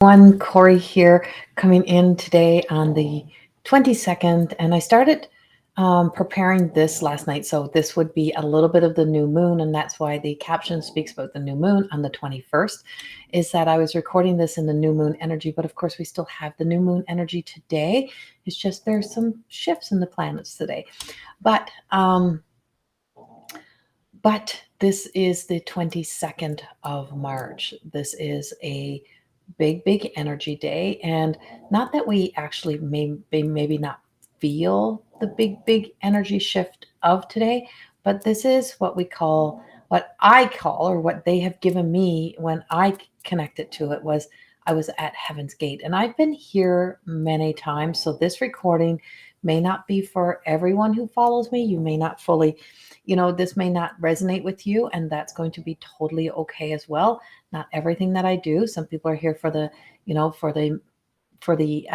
One Corrie here, coming in today on the 22nd, and I started preparing this last night. So this would be a little bit of the new moon, and that's why the caption speaks about the new moon on the 21st. Is that I was recording this in the new moon energy, but of course we still have the new moon energy today. It's just there's some shifts in the planets today, but this is the 22nd of March. This is a big energy day. And not that we actually maybe not feel the big energy shift of today, but this is what I call, or what they have given me when I connected to it, was I was at Heaven's Gate. And I've been here many times. So this recording may not be for everyone who follows me. You may not fully, this may not resonate with you, and that's going to be totally okay as well. Not everything that I do. Some people are here for the, for the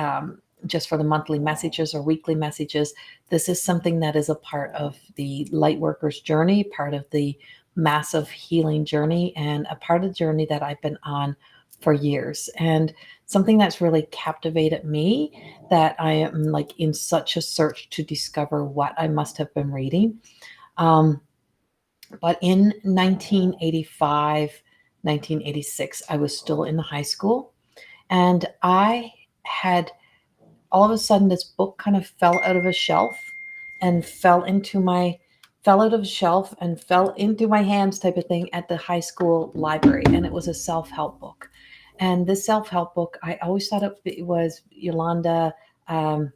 just for the monthly messages or weekly messages. This is something that is a part of the Lightworkers journey, part of the massive healing journey, and a part of the journey that I've been on for years. And something that's really captivated me, that I am like in such a search to discover what I must have been reading. But in 1985, 1986, I was still in high school, and I had all of a sudden this book kind of fell out of a shelf and fell out of a shelf and fell into my hands, type of thing, at the high school library. And it was a self-help book. And this self-help book, I always thought it was Yolanda. I'm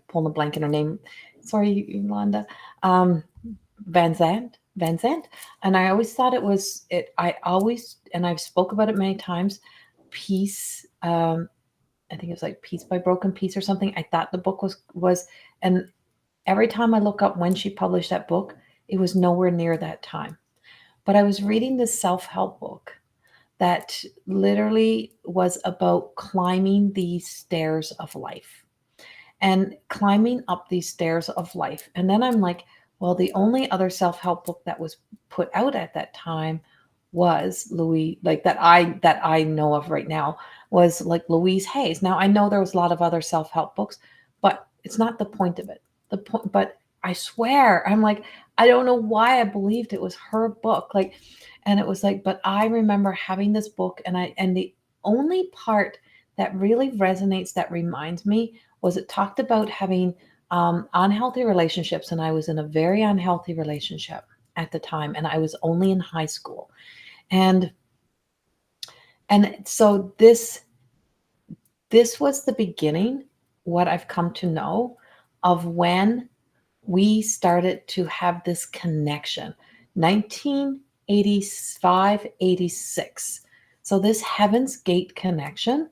pulling a blank in her name. Sorry, Yolanda. Van Zandt. And I always thought it was it. And I've spoke about it many times. Peace. I think it was like Peace by Broken Peace or something. I thought the book was, and every time I look up when she published that book, it was nowhere near that time. But I was reading this self-help book that literally was about climbing these stairs of life and climbing up these stairs of life. And then I'm like, well, the only other self-help book that was put out at that time was Louise, like that I know of right now, was like Louise Hay's. Now I know there was a lot of other self-help books, but it's not the point of it. The point, but I swear, I'm like, I don't know why I believed it was her book. Like, and it was like, but I remember having this book, and the only part that really resonates, that reminds me, was it talked about having unhealthy relationships. And I was in a very unhealthy relationship at the time, and I was only in high school. And so this was the beginning, what I've come to know, of when we started to have this connection. 1985, 86. So this Heaven's Gate connection,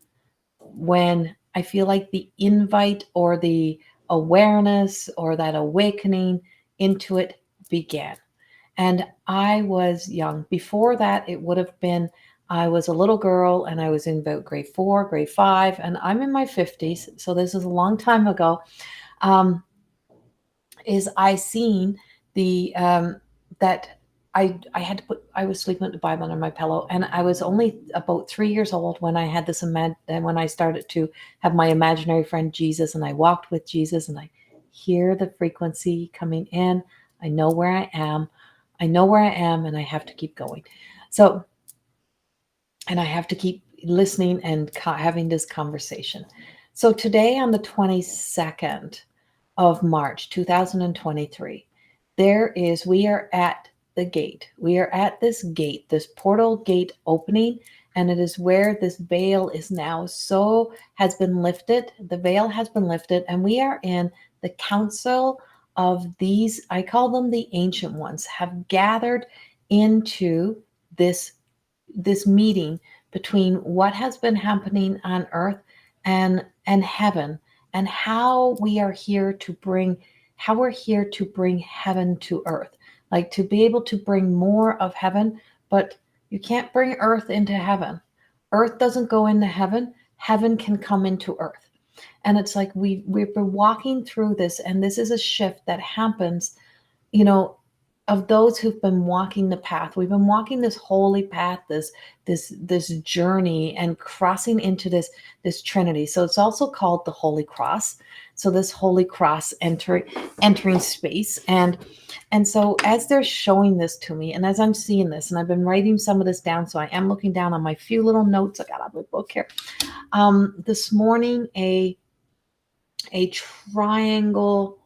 when I feel like the invite or the awareness or that awakening into it began. And I was young. Before that, it would have been, I was a little girl, and I was in about grade 4, grade 5, and I'm in my 50s. So this is a long time ago. Is I seen the, that I was sleeping with the Bible under my pillow, and I was only about 3 years old when I had this, and when I started to have my imaginary friend Jesus, and I walked with Jesus, and I hear the frequency coming in. I know where I am. And I have to keep going. So, and I have to keep listening and having this conversation. So today, on the 22nd of March, 2023, we are at the gate. We are at this gate, this portal gate opening, and it is where this veil is now has been lifted. The veil has been lifted, and we are in the council of these, I call them the ancient ones, have gathered into this meeting between what has been happening on earth and heaven, and how we're here to bring heaven to earth, like to be able to bring more of heaven. But you can't bring earth into heaven. Earth doesn't go into heaven. Heaven can come into earth. And it's like we've been walking through this, and this is a shift that happens, of those who've been walking the path. We've been walking this holy path, this journey, and crossing into this Trinity. So it's also called the Holy Cross. So this Holy Cross entering space. And so as they're showing this to me, and as I'm seeing this, and I've been writing some of this down, so I am looking down on my few little notes I got out of my book here. This morning, a triangle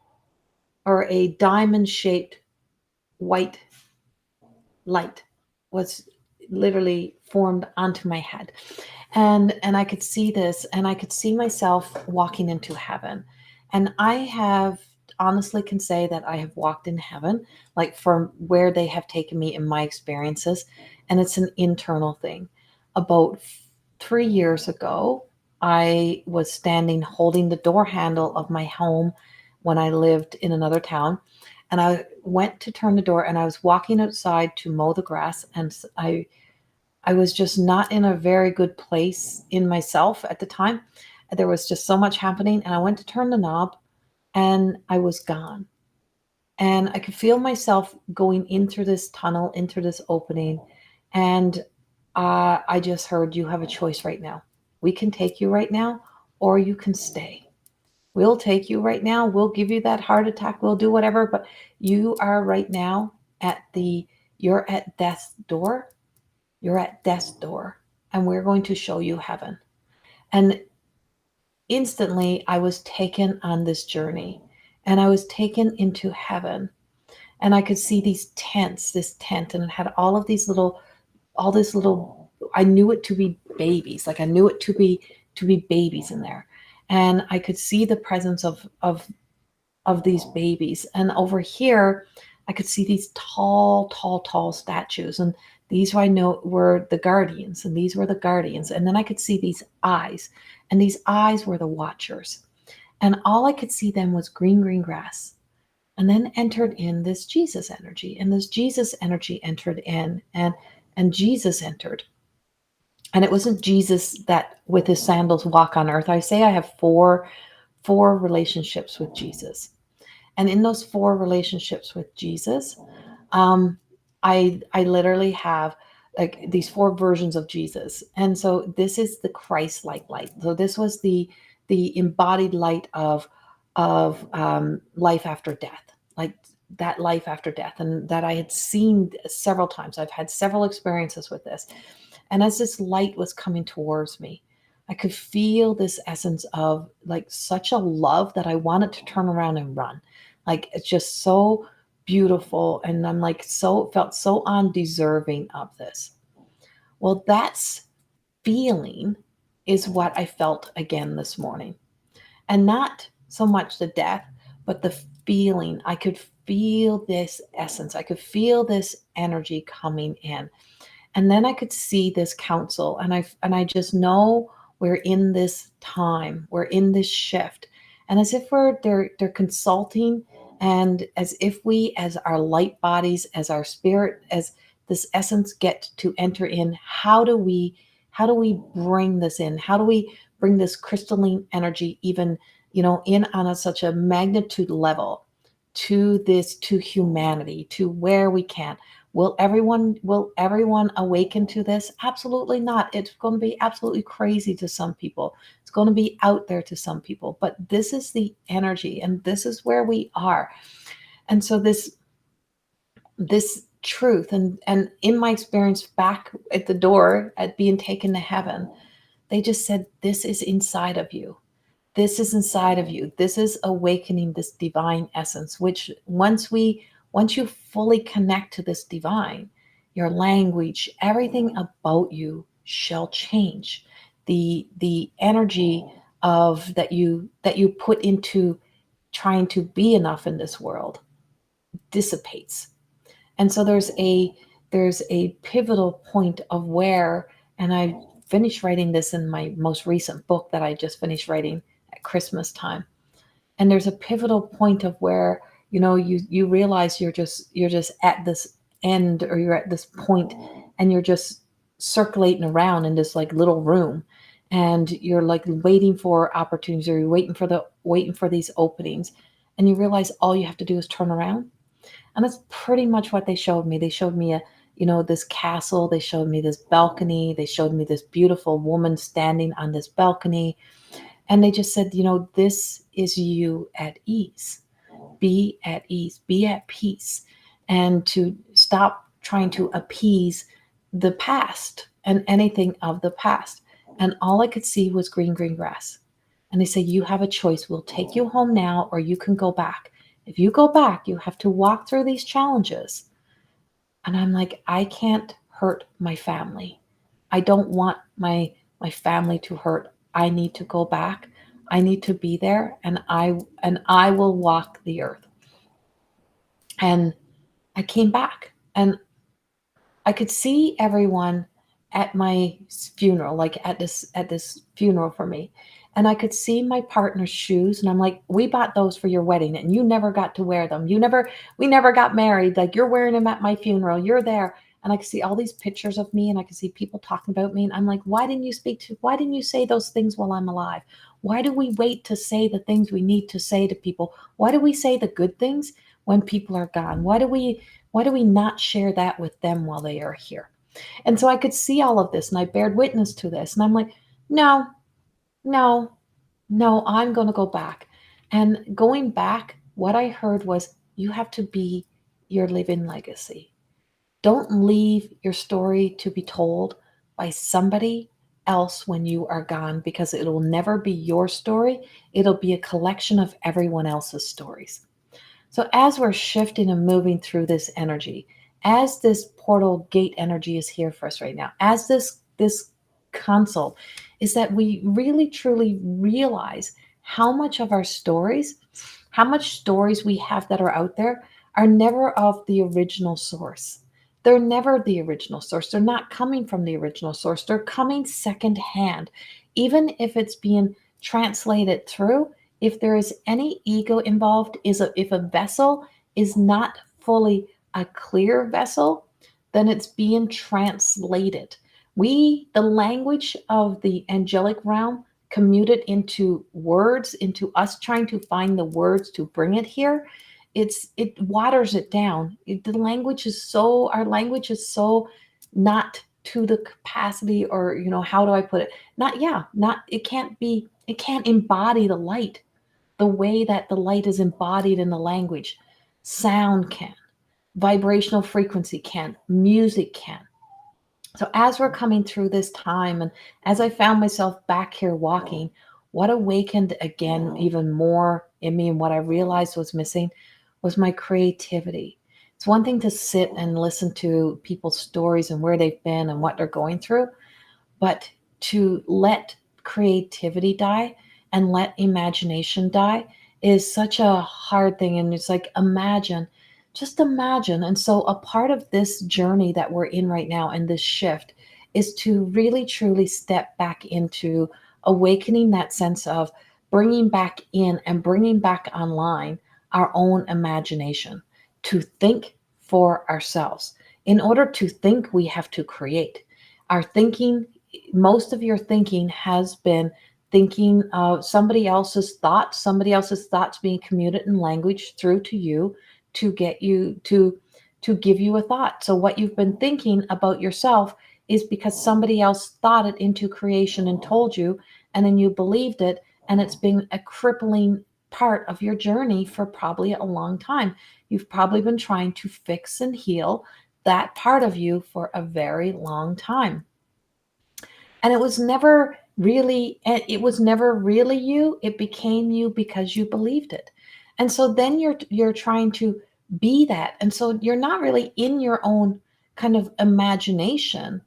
or a diamond shaped white light was literally formed onto my head. And I could see this, and I could see myself walking into heaven. And I have honestly can say that I have walked in heaven, like from where they have taken me in my experiences. And it's an internal thing. About 3 years ago, I was standing holding the door handle of my home when I lived in another town. And I went to turn the door, and I was walking outside to mow the grass. And I was just not in a very good place in myself at the time. There was just so much happening. And I went to turn the knob, and I was gone. And I could feel myself going into this tunnel, into this opening. And I just heard, you have a choice right now. We can take you right now, or you can stay. We'll take you right now. We'll give you that heart attack. We'll do whatever. But you are right now you're at death's door. You're at death's door. And we're going to show you heaven. And instantly I was taken on this journey, and I was taken into heaven. And I could see these tents, this tent, and it had all this little, I knew it to be babies. Like I knew it to be babies in there. And I could see the presence of these babies. And over here, I could see these tall statues. And these I know were the guardians, and these were the guardians. And then I could see these eyes, and these eyes were the watchers. And all I could see then was green grass. And then entered in this Jesus energy, and this Jesus energy entered in, and Jesus entered. And it wasn't Jesus that with his sandals walk on earth. I say I have four relationships with Jesus. And in those 4 relationships with Jesus, I literally have like these 4 versions of Jesus. And so this is the Christ-like light. So this was the embodied light of life after death, like that life after death, and that I had seen several times. I've had several experiences with this. And as this light was coming towards me, I could feel this essence of like such a love that I wanted to turn around and run. Like it's just so beautiful. And I'm like, felt so undeserving of this. Well, that's feeling is what I felt again this morning. And not so much the death, but the feeling. I could feel this essence. I could feel this energy coming in. And then I could see this council, and I just know we're in this time, we're in this shift. And as if they're consulting, and as if we, as our light bodies, as our spirit, as this essence get to enter in, how do we bring this in? How do we bring this crystalline energy even, in on such a magnitude level to humanity, to where we can? Will everyone awaken to this? Absolutely not. It's going to be absolutely crazy to some people. It's going to be out there to some people. But this is the energy, and this is where we are. And so this truth, and in my experience back at the door at being taken to heaven, they just said, this is inside of you. This is inside of you. This is awakening this divine essence, which once you fully connect to this divine, your language, everything about you shall change. The energy of that you put into trying to be enough in this world dissipates. And so there's a pivotal point of where, and I finished writing this in my most recent book that I just finished writing at Christmas time. And there's a pivotal point of where, you realize you're just at this end, or you're at this point, and you're just circulating around in this like little room, and you're like waiting for opportunities, or you're waiting for these openings, and you realize all you have to do is turn around. And that's pretty much what they showed me. They showed me this castle. They showed me this balcony. They showed me this beautiful woman standing on this balcony. And they just said, this is you at ease. Be at ease, be at peace, and to stop trying to appease the past and anything of the past. And all I could see was green, green grass. And they say, you have a choice. We'll take you home now, or you can go back. If you go back, you have to walk through these challenges. And I'm like, I can't hurt my family. I don't want my family to hurt. I need to go back. I need to be there, and I will walk the earth. And I came back, and I could see everyone at my funeral, like at this funeral for me. And I could see my partner's shoes, and I'm like, we bought those for your wedding and you never got to wear them. We never got married. Like, you're wearing them at my funeral. You're there. And I could see all these pictures of me, and I could see people talking about me. And I'm like, why didn't you say those things while I'm alive? Why do we wait to say the things we need to say to people? Why do we say the good things when people are gone? Why do we not share that with them while they are here? And so I could see all of this, and I bared witness to this. And I'm like, no, no, no, I'm going to go back. And going back, what I heard was, you have to be your living legacy. Don't leave your story to be told by somebody else when you are gone, because it will never be your story. It'll be a collection of everyone else's stories. So as we're shifting and moving through this energy, as this portal gate energy is here for us right now, as this consult, is that we really truly realize how much of our stories, how much stories we have that are out there are never of the original source. They're never the original source. They're not coming from the original source. They're coming secondhand. Even if it's being translated through, if there is any ego involved, if a vessel is not fully a clear vessel, then it's being translated. The language of the angelic realm, commuted into words, into us trying to find the words to bring it here, it waters it down. Our language is so not to the capacity, or how do I put it? It can't embody the light the way that the light is embodied in the language. Sound can, vibrational frequency can, music can. So as we're coming through this time, and as I found myself back here walking, what awakened again even more in me, and what I realized was missing, was my creativity. It's one thing to sit and listen to people's stories and where they've been and what they're going through, but to let creativity die and let imagination die is such a hard thing. And it's like, just imagine. And so a part of this journey that we're in right now, and this shift, is to really truly step back into awakening that sense of bringing back in and bringing back online our own imagination, to think for ourselves. In order to think, we have to create. Our thinking, most of your thinking has been thinking of somebody else's thoughts being commuted in language through to you, to get you to give you a thought. So what you've been thinking about yourself is because somebody else thought it into creation and told you, and then you believed it, and it's been a crippling part of your journey for probably a long time. You've probably been trying to fix and heal that part of you for a very long time. And it was never really you. It became you because you believed it. And so then you're trying to be that. And so you're not really in your own kind of imagination.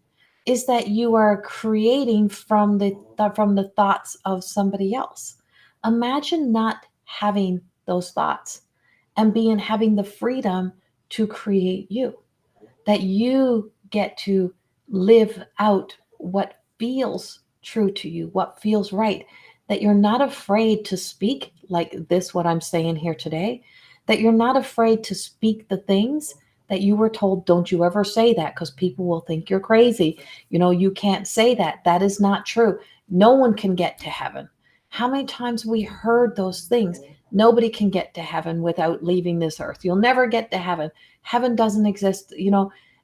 Is that you are creating from the thoughts of somebody else. Imagine not having those thoughts and having the freedom to create you, that you get to live out what feels true to you, what feels right, that you're not afraid to speak like this, what I'm saying here today, that you're not afraid to speak the things that you were told, don't you ever say that because people will think you're crazy. You can't say that. That is not true. No one can get to heaven. How many times we heard those things? Nobody can get to heaven without leaving this earth. You'll never get to heaven. Heaven doesn't exist,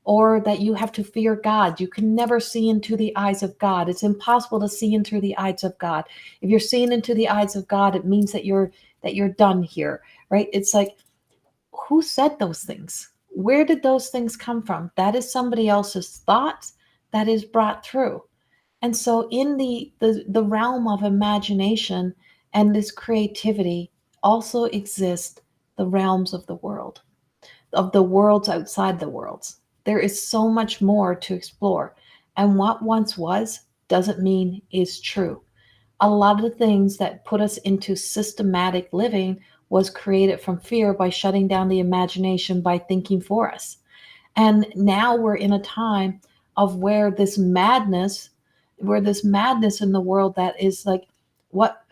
or that you have to fear God. You can never see into the eyes of God. It's impossible to see into the eyes of God. If you're seeing into the eyes of God, it means that you're done here, right? It's like, who said those things? Where did those things come from? That is somebody else's thoughts that is brought through. And so in the realm of imagination and this creativity also exist the realms of the worlds outside the worlds. There is so much more to explore. And what once was doesn't mean is true. A lot of the things that put us into systematic living was created from fear by shutting down the imagination by thinking for us. And now we're in a time of where this madness in the world that is like, what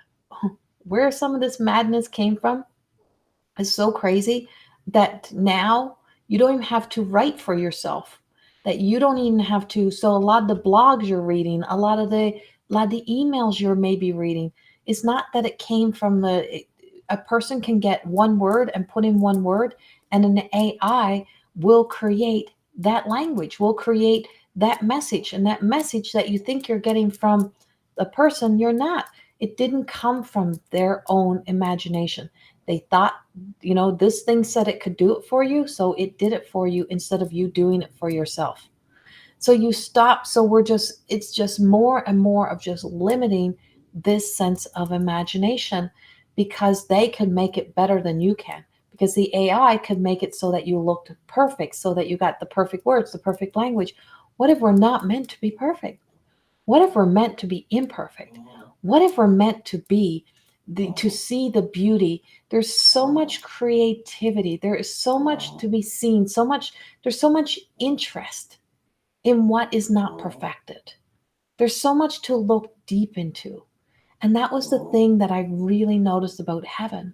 where some of this madness came from is so crazy that now you don't even have to write for yourself, that you don't even have to. So a lot of the blogs you're reading, a lot of the emails you're maybe reading, it's not that it came from a person can get one word and put in one word, and an AI will create that language, will create that message, and that message that you think you're getting from the person, you're not. It didn't come from their own imagination. They thought, this thing said it could do it for you, so it did it for you instead of you doing it for yourself. So you stop. So it's just more and more of just limiting this sense of imagination, because they could make it better than you can. Because the AI could make it so that you looked perfect, so that you got the perfect words, the perfect language. What if we're not meant to be perfect? What if we're meant to be imperfect? What if we're meant to see the beauty? There's so much creativity. There is so much to be seen, there's so much interest in what is not perfected. There's so much to look deep into. And that was the thing that I really noticed about heaven,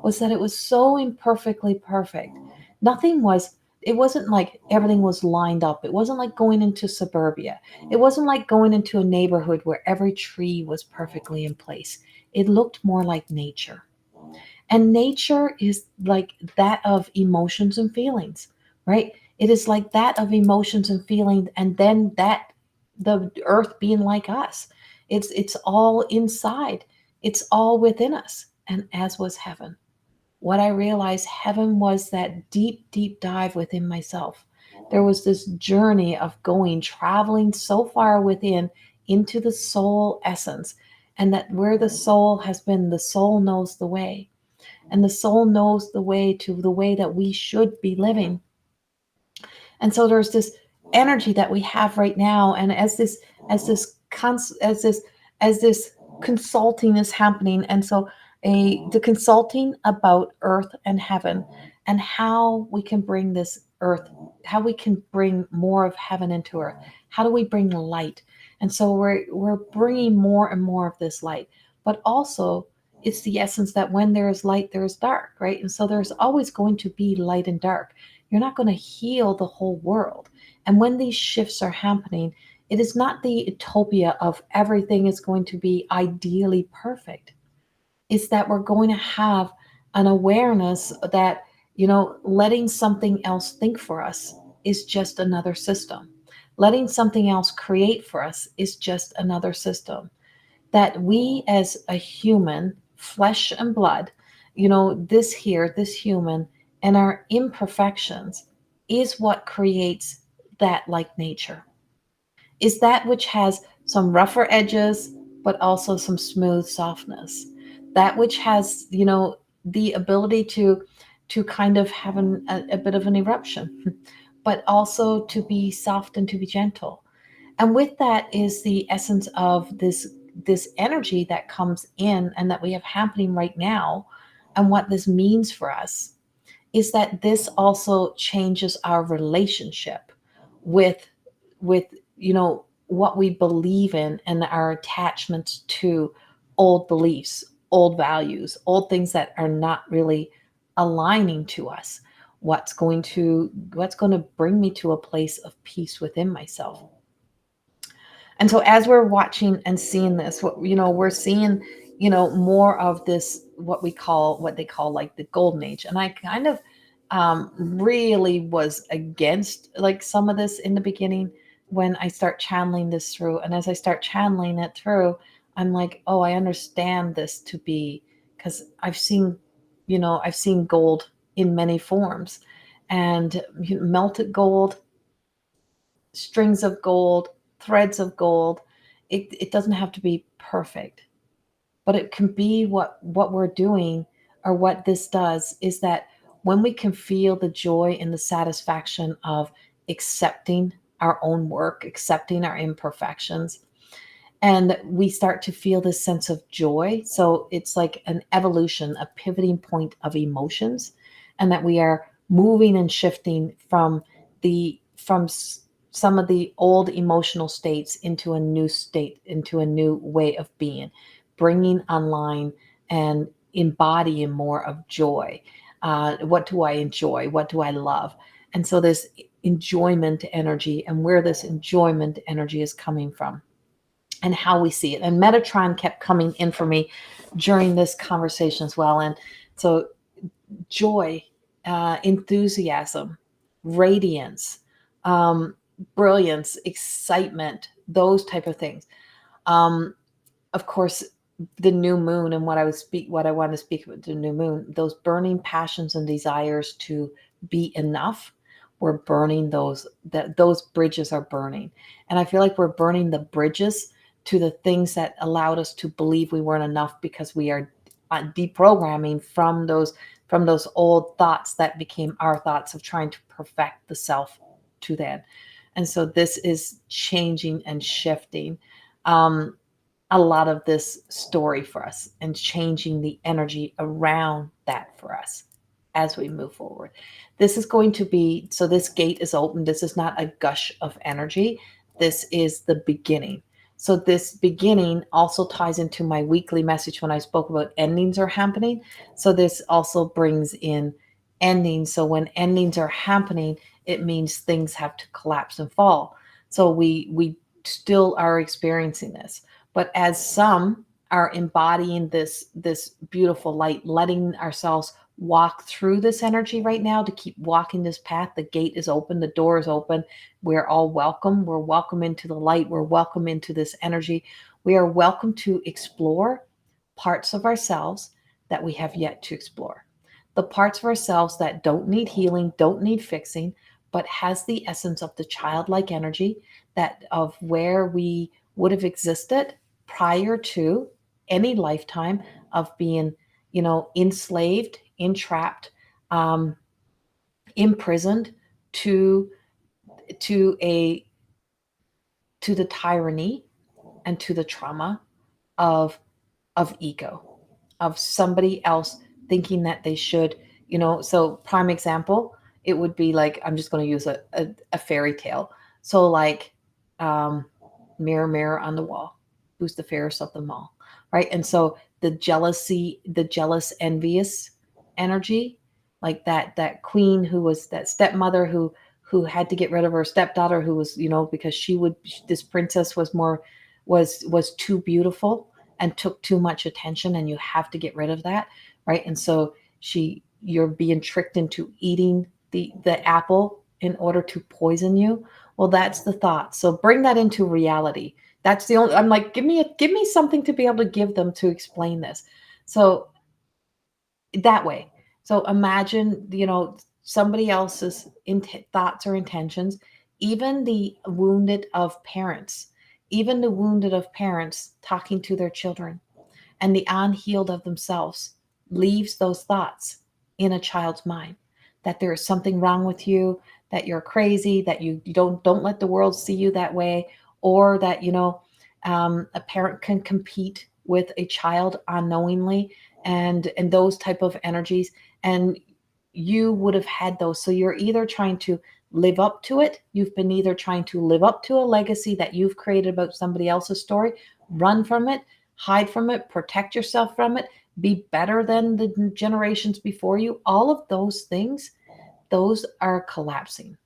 was that it was so imperfectly perfect. Nothing was, it wasn't like everything was lined up. It wasn't like going into suburbia. It wasn't like going into a neighborhood where every tree was perfectly in place. It looked more like nature. And nature is like that of emotions and feelings, right? It is like that of emotions and feelings, and then that the earth being like us. It's all inside. It's all within us. And as was heaven. What I realized, heaven was that deep, deep dive within myself. There was this journey of traveling so far within into the soul essence. And that where the soul has been, the soul knows the way. And the soul knows the way to the way that we should be living. And so there's this energy that we have right now. And as this consulting is happening, and so the consulting about earth and heaven, and how we can bring this earth, how we can bring more of heaven into earth, how do we bring light? And so we're bringing more and more of this light. But also, it's the essence that when there is light, there is dark, right? And so there's always going to be light and dark. You're not going to heal the whole world. And when these shifts are happening, it is not the utopia of everything is going to be ideally perfect. It's that we're going to have an awareness that, letting something else think for us is just another system. Letting something else create for us is just another system. That we as a human, flesh and blood, this human, and our imperfections is what creates that like nature. Is that which has some rougher edges, but also some smooth softness. That which has, the ability to kind of have a bit of an eruption, but also to be soft and to be gentle. And with that is the essence of this energy that comes in and that we have happening right now. And what this means for us is that this also changes our relationship with with what we believe in, and our attachments to old beliefs, old values, old things that are not really aligning to us. What's going to bring me to a place of peace within myself. And so as we're watching and seeing this, we're seeing more of this, what they call like the golden age. And I kind of really was against like some of this in the beginning when I start channeling this through. And as I start channeling it through, I'm like, oh, I understand this to be, because I've seen gold in many forms, and melted gold, strings of gold, threads of gold. It doesn't have to be perfect, but it can be what we're doing, or what this does is that when we can feel the joy and the satisfaction of accepting our own work, accepting our imperfections, and we start to feel this sense of joy. So it's like an evolution, a pivoting point of emotions, and that we are moving and shifting from some of the old emotional states into a new state, into a new way of being, bringing online and embodying more of joy. What do I enjoy? What do I love? And so this enjoyment energy, and where this enjoyment energy is coming from, and how we see it. And Metatron kept coming in for me during this conversation as well. And so joy, enthusiasm, radiance, um, brilliance, excitement, those type of things. Um, of course, the new moon, and what I want to speak about the new moon, those burning passions and desires to be enough. We're burning those bridges are burning. And I feel like we're burning the bridges to the things that allowed us to believe we weren't enough, because we are deprogramming from those old thoughts that became our thoughts of trying to perfect the self to that. And so this is changing and shifting a lot of this story for us, and changing the energy around that for us as we move forward. This is going to be, so this gate is open. This is not a gush of energy. This is the beginning. So this beginning also ties into my weekly message when I spoke about endings are happening. So this also brings in endings. So when endings are happening, it means things have to collapse and fall. So we still are experiencing this. But as some are embodying this beautiful light, letting ourselves walk through this energy right now, to keep walking this path, the gate is open, the door is open. We're all welcome. We're welcome into the light. We're welcome into this energy. We are welcome to explore parts of ourselves that we have yet to explore. The parts of ourselves that don't need healing, don't need fixing, but has the essence of the childlike energy, that of where we would have existed prior to any lifetime of being, enslaved, entrapped, um, imprisoned to to a to the tyranny and to the trauma of ego, of somebody else thinking that they should, so prime example, it would be like, I'm just going to use a fairy tale. So like, um, mirror, mirror on the wall, who's the fairest of them all, right? And so the jealousy, the jealous, envious energy, like that queen who was that stepmother who had to get rid of her stepdaughter, who was, because this princess was was too beautiful and took too much attention, and you have to get rid of that, right? And so you're being tricked into eating the apple in order to poison you. Well, that's the thought. So bring that into reality. That's the only, I'm like, give me something to be able to give them to explain this. So that way. So imagine, somebody else's thoughts or intentions, even the wounded of parents, even the wounded of parents talking to their children, and the unhealed of themselves leaves those thoughts in a child's mind, that there is something wrong with you, that you're crazy, that you don't let the world see you that way, or that a parent can compete with a child unknowingly, and those type of energies, and you would have had those. So you're either trying to live up to it, you've been either trying to live up to a legacy that you've created about somebody else's story, run from it, hide from it, protect yourself from it, be better than the generations before you. All of those things, those are collapsing.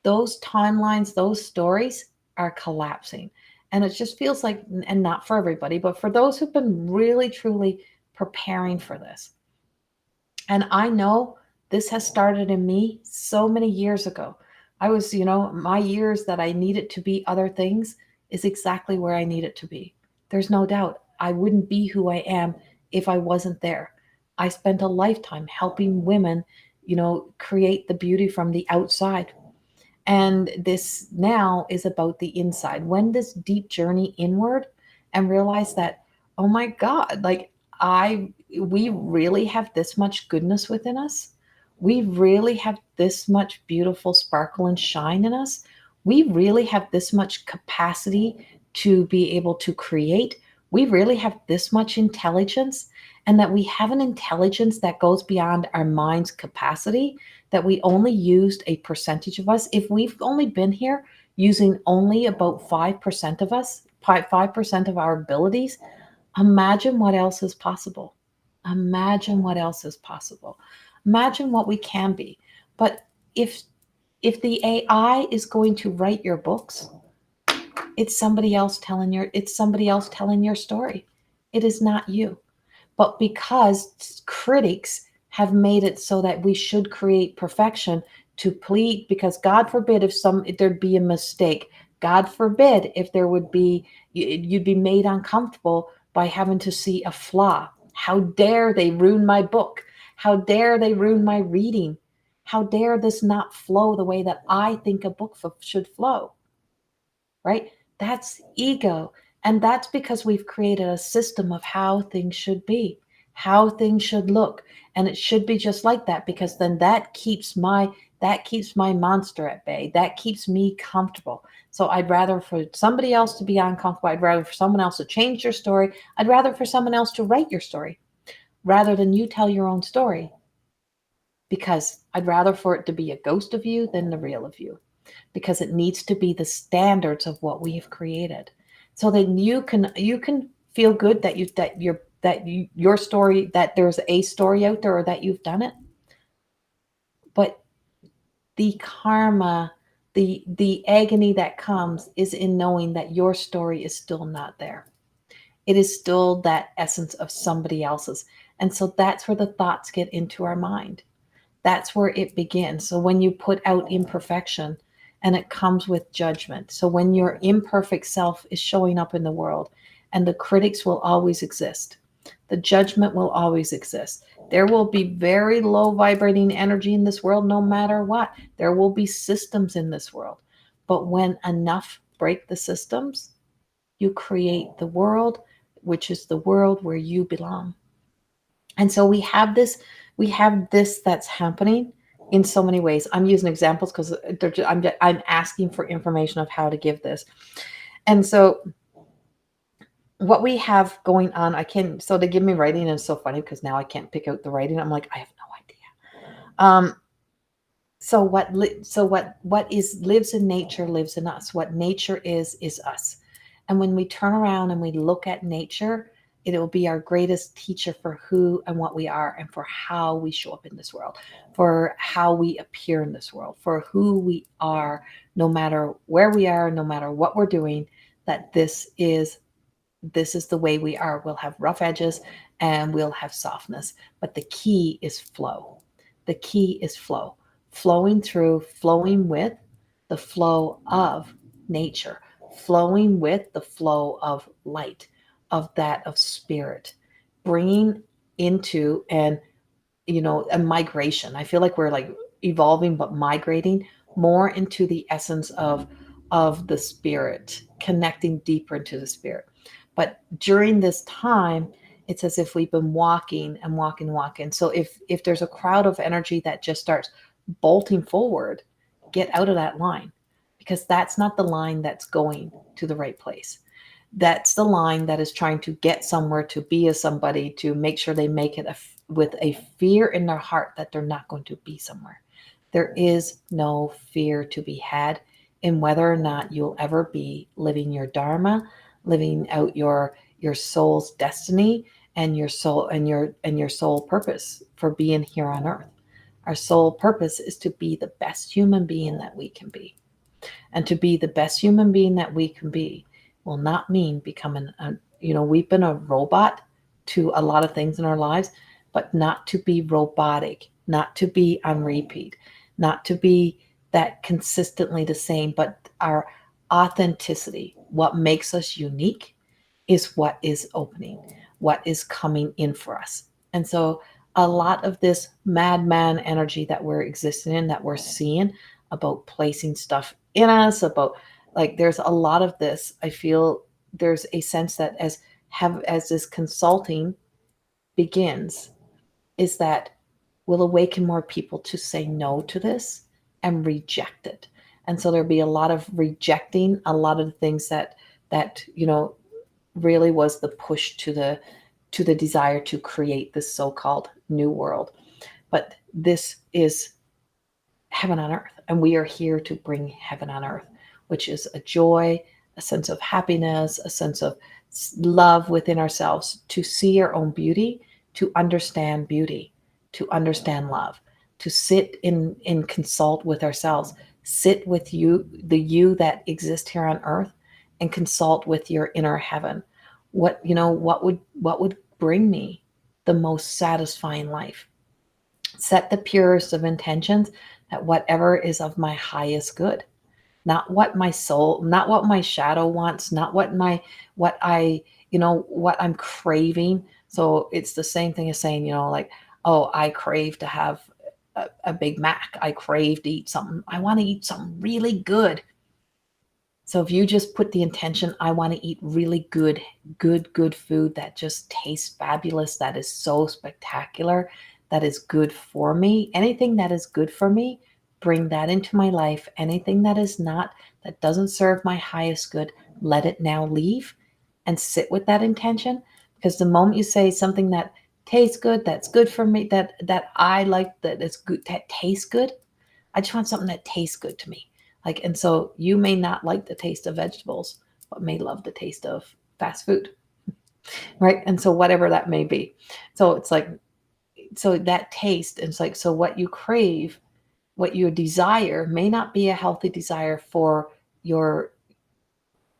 Those timelines, those stories are collapsing. And it just feels like, and not for everybody, but for those who've been really, truly preparing for this. And I know this has started in me so many years ago. I was, my years that I needed to be other things is exactly where I need it to be. There's no doubt. I wouldn't be who I am if I wasn't there. I spent a lifetime helping women, create the beauty from the outside. And this now is about the inside. When this deep journey inward and realize that, oh my God, like I we really have this much goodness within us. We really have this much beautiful sparkle and shine in us. We really have this much capacity to be able to create. We really have this much intelligence, and that we have an intelligence that goes beyond our mind's capacity, that we only used a percentage of us. If we've only been here using only about 5% of us, 5% of our abilities, imagine what else is possible. Imagine what else is possible. Imagine what we can be. But if the AI is going to write your books, it's somebody else telling your story. It is not you. But because critics have made it so that we should create perfection to plead, because God forbid if there'd be a mistake, God forbid if there would be, you'd be made uncomfortable by having to see a flaw. How dare they ruin my book? How dare they ruin my reading? How dare this not flow the way that I think a book should flow? Right? That's ego. And that's because we've created a system of how things should be, how things should look. And it should be just like that, because then that keeps my monster at bay. That keeps me comfortable. So I'd rather for somebody else to be uncomfortable. I'd rather for someone else to change your story. I'd rather for someone else to write your story rather than you tell your own story. Because I'd rather for it to be a ghost of you than the real of you, because it needs to be the standards of what we have created, so that you can feel good that your story, that there's a story out there, or that you've done it. But the karma, the agony that comes is in knowing that your story is still not there. It is still that essence of somebody else's. And so that's where the thoughts get into our mind. That's where it begins. So when you put out imperfection, and it comes with judgment. So when your imperfect self is showing up in the world, and the critics will always exist, the judgment will always exist. There will be very low vibrating energy in this world, no matter what. There will be systems in this world. But when enough break the systems, you create the world, which is the world where you belong. And so we have this that's happening in so many ways. I'm using examples because I'm asking for information of how to give this. And so what we have going on, so they give me writing, and it's so funny because now I can't pick out the writing. I'm like, I have no idea. So what lives in nature lives in us. What nature is us. And when we turn around and we look at nature, it will be our greatest teacher for who and what we are, and for how we show up in this world, for how we appear in this world, for who we are, no matter where we are, no matter what we're doing, that this is the way we are. We'll have rough edges and we'll have softness, but the key is flow. The key is flow. Flowing through, flowing with the flow of nature, flowing with the flow of light, of spirit, bringing into a migration. I feel like we're like evolving, but migrating more into the essence of the spirit, connecting deeper into the spirit. But during this time, it's as if we've been walking and walking and walking. So if there's a crowd of energy that just starts bolting forward, get out of that line, because that's not the line that's going to the right place. That's the line that is trying to get somewhere, to be a somebody, to make sure they make it with a fear in their heart that they're not going to be somewhere. There is no fear to be had in whether or not you'll ever be living your dharma, living out your soul's destiny, and your soul and your soul purpose for being here on earth. Our soul purpose is to be the best human being that we can be. And to be the best human being that we can be, will not mean becoming we've been a robot to a lot of things in our lives, but not to be robotic, not to be on repeat, not to be that consistently the same, but our authenticity, what makes us unique, is what is opening, what is coming in for us. And so a lot of this madman energy that we're existing in, that we're seeing about placing stuff in us, about like there's a lot of this. I feel there's a sense that as this consulting begins, is that will awaken more people to say no to this and reject it. And so there'll be a lot of rejecting a lot of the things that really was the push to the desire to create this so-called new world. But this is heaven on earth, and we are here to bring heaven on earth, which is a joy, a sense of happiness, a sense of love within ourselves, to see our own beauty, to understand love, to sit in consult with ourselves, sit with you, the you that exists here on earth, and consult with your inner heaven. What would bring me the most satisfying life? Set the purest of intentions, that whatever is of my highest good, not what my soul, not what my shadow wants, not what I'm craving. So it's the same thing as saying, like, oh, I crave to have a Big Mac. I crave to eat something. I want to eat something really good. So if you just put the intention, I want to eat really good food that just tastes fabulous, that is so spectacular, that is good for me. Anything that is good for me, bring that into my life. Anything that is not, that doesn't serve my highest good, let it now leave, and sit with that intention. Because the moment you say something that tastes good, that's good for me, that I like, that is good, that tastes good, I just want something that tastes good to me. Like, and so you may not like the taste of vegetables, but may love the taste of fast food, right? And so whatever that may be. So it's like, so that taste, it's like, so what you crave, what you desire may not be a healthy desire your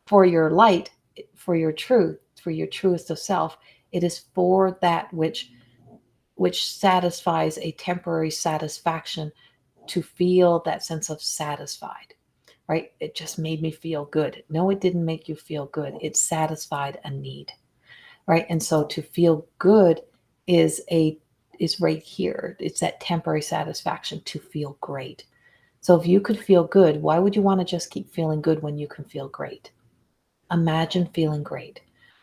for your light, for your truth, for your truest of self. It is for that which satisfies a temporary satisfaction, to feel that sense of satisfied, right? It just made me feel good. No, it didn't make you feel good. It satisfied a need, right? And so to feel good is right here. It's that temporary satisfaction to feel great. So if you could feel good, why would you want to just keep feeling good when you can feel great? Imagine feeling great.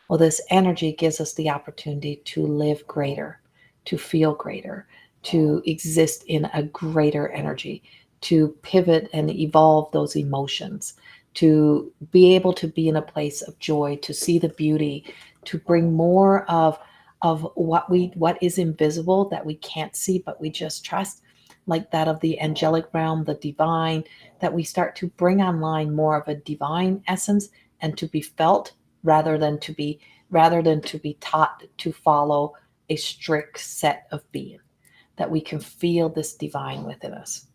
Well, this energy gives us the opportunity to live greater, to feel greater, to exist in a greater energy, to pivot and evolve those emotions, to be able to be in a place of joy, to see the beauty, to bring more of what is invisible, that we can't see but we just trust, like that of the angelic realm, the divine, that we start to bring online more of a divine essence, and to be felt, rather than to be taught to follow a strict set of being, that we can feel this divine within us.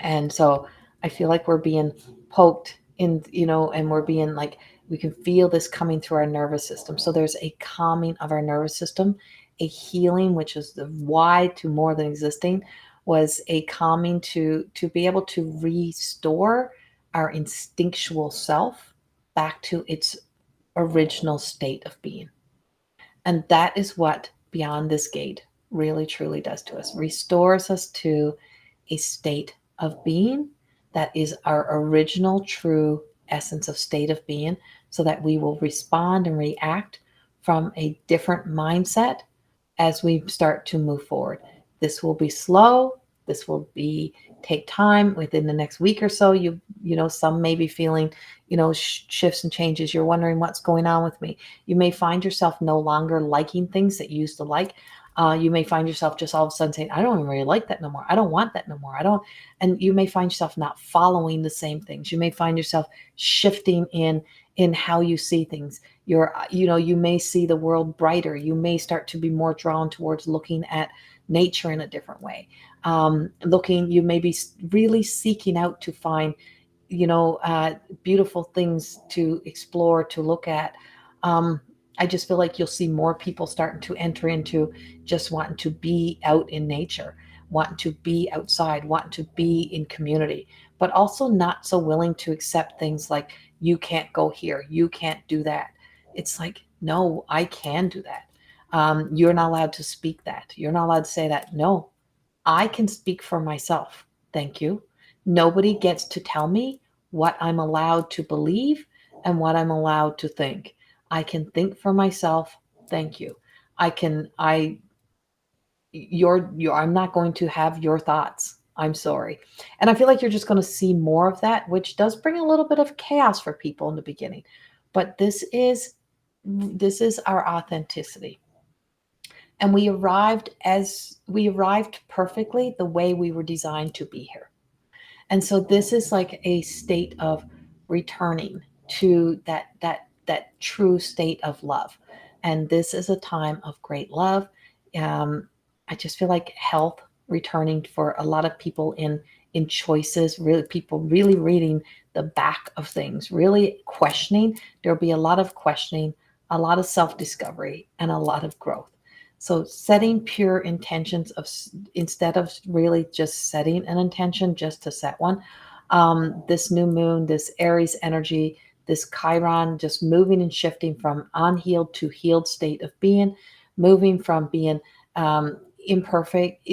And so I feel like we're being poked in, and we're being like, we can feel this coming through our nervous system. So there's a calming of our nervous system, a healing, which is the why to more than existing, was a calming to be able to restore our instinctual self back to its original state of being. And that is what Beyond This Gate really truly does to us. Restores us to a state of being that is our original true essence of state of being, so that we will respond and react from a different mindset as we start to move forward. This will be slow. This will be take time. Within the next week or so, some may be feeling, shifts and changes. You're wondering what's going on with me. You may find yourself no longer liking things that you used to like. You may find yourself just all of a sudden saying, I don't even really like that no more. I don't want that no more. I don't. And you may find yourself not following the same things. You may find yourself shifting in how you see things. You may see the world brighter. You may start to be more drawn towards looking at nature in a different way. You may be really seeking out to find beautiful things to explore, to look at. Um, I just feel like you'll see more people starting to enter into just wanting to be out in nature, wanting to be outside, wanting to be in community, but also not so willing to accept things like, you can't go here, you can't do that. It's like, no, I can do that. You're not allowed to speak that. You're not allowed to say that. No, I can speak for myself. Thank you. Nobody gets to tell me what I'm allowed to believe and what I'm allowed to think. I can think for myself. Thank you. I I'm not going to have your thoughts. I'm sorry. And I feel like you're just going to see more of that, which does bring a little bit of chaos for people in the beginning. But this is our authenticity. And we arrived perfectly the way we were designed to be here. And so this is like a state of returning to that true state of love. And this is a time of great love. um, I just feel like health returning for a lot of people in choices, really people really reading the back of things, really questioning. There'll be a lot of questioning, a lot of self-discovery, and a lot of growth. So setting pure intentions of, instead of really just setting an intention just to set one. This new moon, this Aries energy, this Chiron, just moving and shifting from unhealed to healed state of being, moving from being um, imperfect,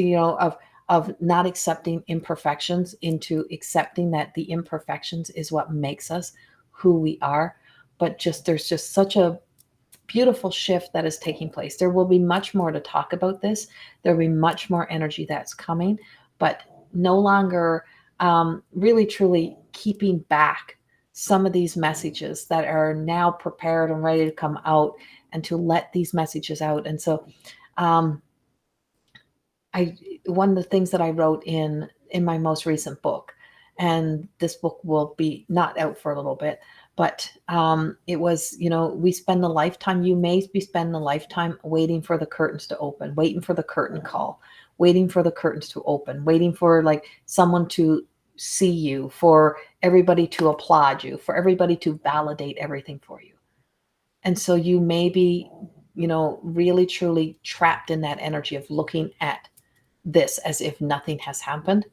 of not accepting imperfections into accepting that the imperfections is what makes us who we are. But just there's just such a beautiful shift that is taking place. There will be much more to talk about this. There will be much more energy that's coming, but no longer really truly keeping back some of these messages that are now prepared and ready to come out, and to let these messages out. And so um, I one of the things that I wrote in my most recent book, and this book will be not out for a little bit, but it was, we spend a lifetime. You may be spending a lifetime waiting for the curtains to open, waiting for the curtain call, waiting for the curtains to open, waiting for like someone to see you, for everybody to applaud you, for everybody to validate everything for you. And so you may be, really truly trapped in that energy of looking at this as if nothing has happened.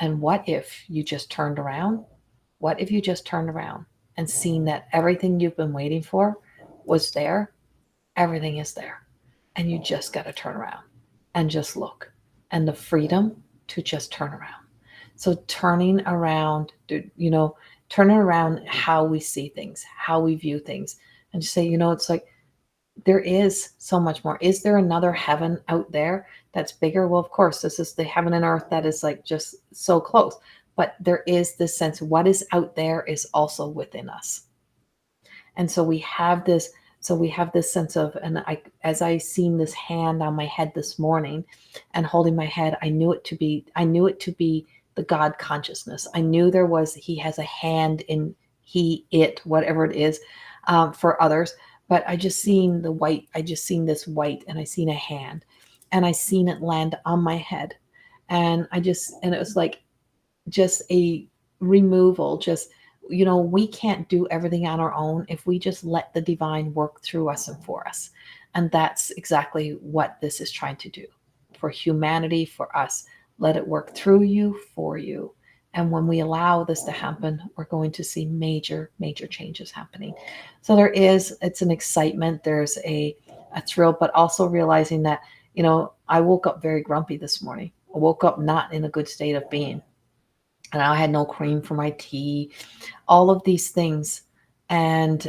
And what if you just turned around? What if you just turned around and seen that everything you've been waiting for was there? Everything is there. And you just got to turn around and just look. And the freedom to just turn around. So turning around how we see things, how we view things, and just say, it's like, there is so much more. Is there another heaven out there that's bigger? Well, of course, this is the heaven and earth that is like just so close. But there is this sense, what is out there is also within us. And so we have this sense of, and as I seen this hand on my head this morning and holding my head, I knew it to be the God consciousness. I knew he has a hand in whatever it is, for others. But I just seen this white, and I seen a hand, and I seen it land on my head. And it was like just a removal. Just, we can't do everything on our own if we just let the divine work through us and for us. And that's exactly what this is trying to do for humanity, for us. Let it work through you, for you. And when we allow this to happen, we're going to see major, major changes happening. So it's an excitement, there's a thrill, but also realizing that, I woke up very grumpy this morning. I woke up not in a good state of being. And I had no cream for my tea, all of these things. And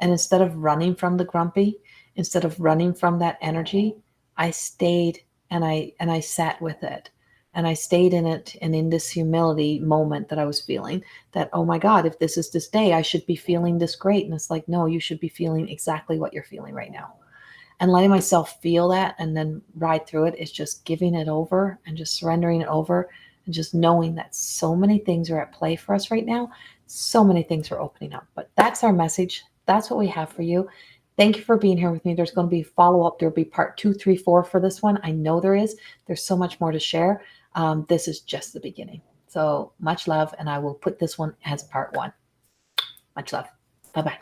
instead of running from the grumpy, instead of running from that energy, I stayed, and I sat with it. And I stayed in it, and in this humility moment that I was feeling, that, oh my God, if this is this day, I should be feeling this great. And it's like, no, you should be feeling exactly what you're feeling right now. And letting myself feel that and then ride through it is just giving it over and just surrendering it over, and just knowing that so many things are at play for us right now. So many things are opening up. But that's our message. That's what we have for you. Thank you for being here with me. There's going to be follow-up. There'll be part 2, 3, 4 for this one. I know there is. There's so much more to share. This is just the beginning. So much love, and I will put this one as part 1. Much love. Bye-bye.